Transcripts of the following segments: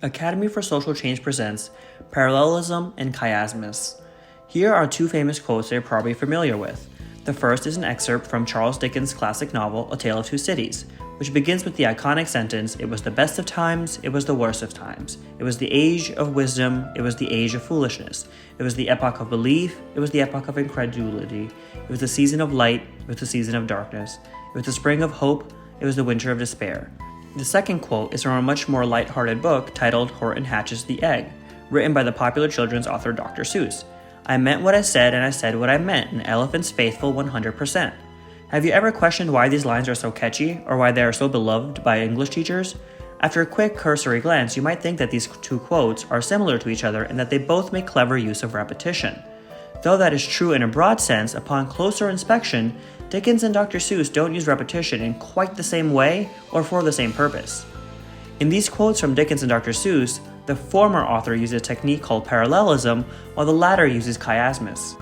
Academy for Social Change presents Parallelism and Chiasmus. Here are two famous quotes you're probably familiar with. The first is an excerpt from Charles Dickens' classic novel, A Tale of Two Cities, which begins with the iconic sentence, "It was the best of times, it was the worst of times. It was the age of wisdom, it was the age of foolishness. It was the epoch of belief, it was the epoch of incredulity. It was the season of light, it was the season of darkness. It was the spring of hope, it was the winter of despair." The second quote is from a much more light-hearted book titled Horton Hatches the Egg, written by the popular children's author Dr. Seuss. "I meant what I said and I said what I meant, an elephant's faithful 100%. Have you ever questioned why these lines are so catchy, or why they are so beloved by English teachers? After a quick cursory glance, you might think that these two quotes are similar to each other and that they both make clever use of repetition. Though that is true in a broad sense, upon closer inspection, Dickens and Dr. Seuss don't use repetition in quite the same way or for the same purpose. In these quotes from Dickens and Dr. Seuss, the former author uses a technique called parallelism, while the latter uses chiasmus.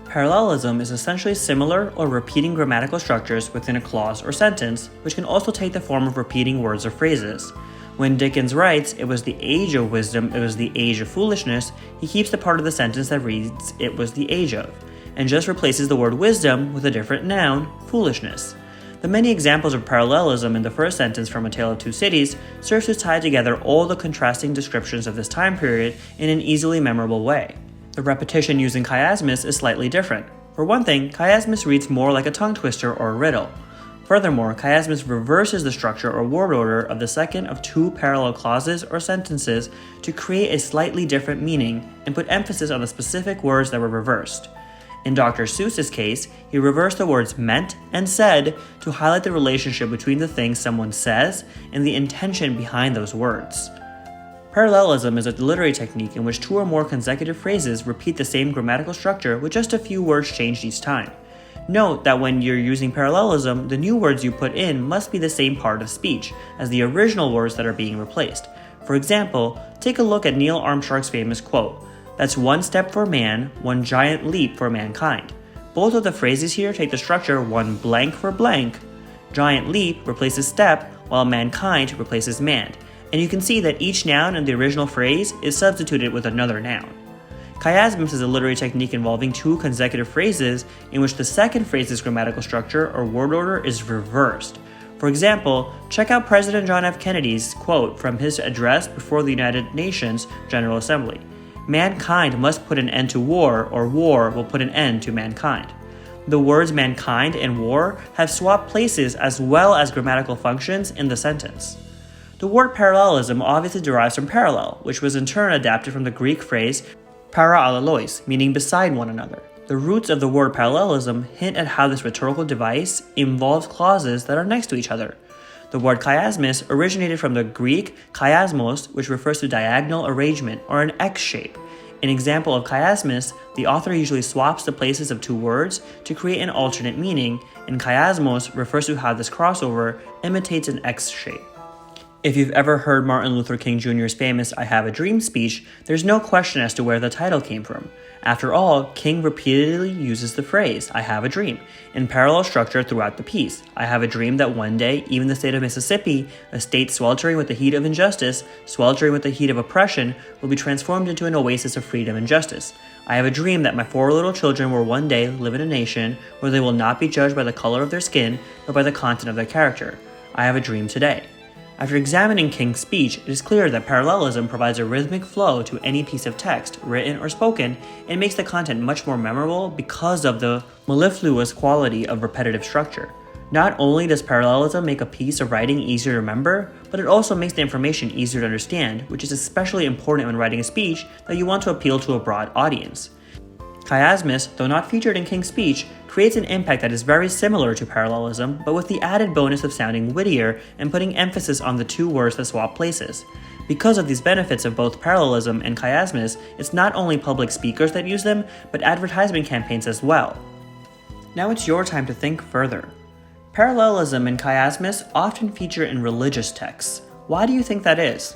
Parallelism is essentially similar or repeating grammatical structures within a clause or sentence, which can also take the form of repeating words or phrases. When Dickens writes, "It was the age of wisdom, it was the age of foolishness," he keeps the part of the sentence that reads, "it was the age of," and just replaces the word wisdom with a different noun, foolishness. The many examples of parallelism in the first sentence from A Tale of Two Cities serves to tie together all the contrasting descriptions of this time period in an easily memorable way. The repetition used in chiasmus is slightly different. For one thing, chiasmus reads more like a tongue twister or a riddle. Furthermore, chiasmus reverses the structure or word order of the second of two parallel clauses or sentences to create a slightly different meaning and put emphasis on the specific words that were reversed. In Dr. Seuss's case, he reversed the words meant and said to highlight the relationship between the things someone says and the intention behind those words. Parallelism is a literary technique in which two or more consecutive phrases repeat the same grammatical structure with just a few words changed each time. Note that when you're using parallelism, the new words you put in must be the same part of speech as the original words that are being replaced. For example, take a look at Neil Armstrong's famous quote, "That's one step for man, one giant leap for mankind." Both of the phrases here take the structure one blank for blank. Giant leap replaces step, while mankind replaces man. And you can see that each noun in the original phrase is substituted with another noun. Chiasmus is a literary technique involving two consecutive phrases in which the second phrase's grammatical structure or word order is reversed. For example, check out President John F. Kennedy's quote from his address before the United Nations General Assembly. "Mankind must put an end to war, or war will put an end to mankind." The words mankind and war have swapped places as well as grammatical functions in the sentence. The word parallelism obviously derives from parallel, which was in turn adapted from the Greek phrase parallelos, meaning beside one another. The roots of the word parallelism hint at how this rhetorical device involves clauses that are next to each other. The word chiasmus originated from the Greek chiasmos, which refers to diagonal arrangement or an X shape. In example of chiasmus, the author usually swaps the places of two words to create an alternate meaning, and chiasmos refers to how this crossover imitates an X shape. If you've ever heard Martin Luther King Jr.'s famous "I Have a Dream" speech, there's no question as to where the title came from. After all, King repeatedly uses the phrase, "I have a dream," in parallel structure throughout the piece. "I have a dream that one day, even the state of Mississippi, a state sweltering with the heat of injustice, sweltering with the heat of oppression, will be transformed into an oasis of freedom and justice. I have a dream that my 4 little children will one day live in a nation where they will not be judged by the color of their skin, but by the content of their character. I have a dream today." After examining King's speech, it is clear that parallelism provides a rhythmic flow to any piece of text, written or spoken, and makes the content much more memorable because of the mellifluous quality of repetitive structure. Not only does parallelism make a piece of writing easier to remember, but it also makes the information easier to understand, which is especially important when writing a speech that you want to appeal to a broad audience. Chiasmus, though not featured in King's speech, creates an impact that is very similar to parallelism, but with the added bonus of sounding wittier and putting emphasis on the two words that swap places. Because of these benefits of both parallelism and chiasmus, it's not only public speakers that use them, but advertisement campaigns as well. Now it's your time to think further. Parallelism and chiasmus often feature in religious texts. Why do you think that is?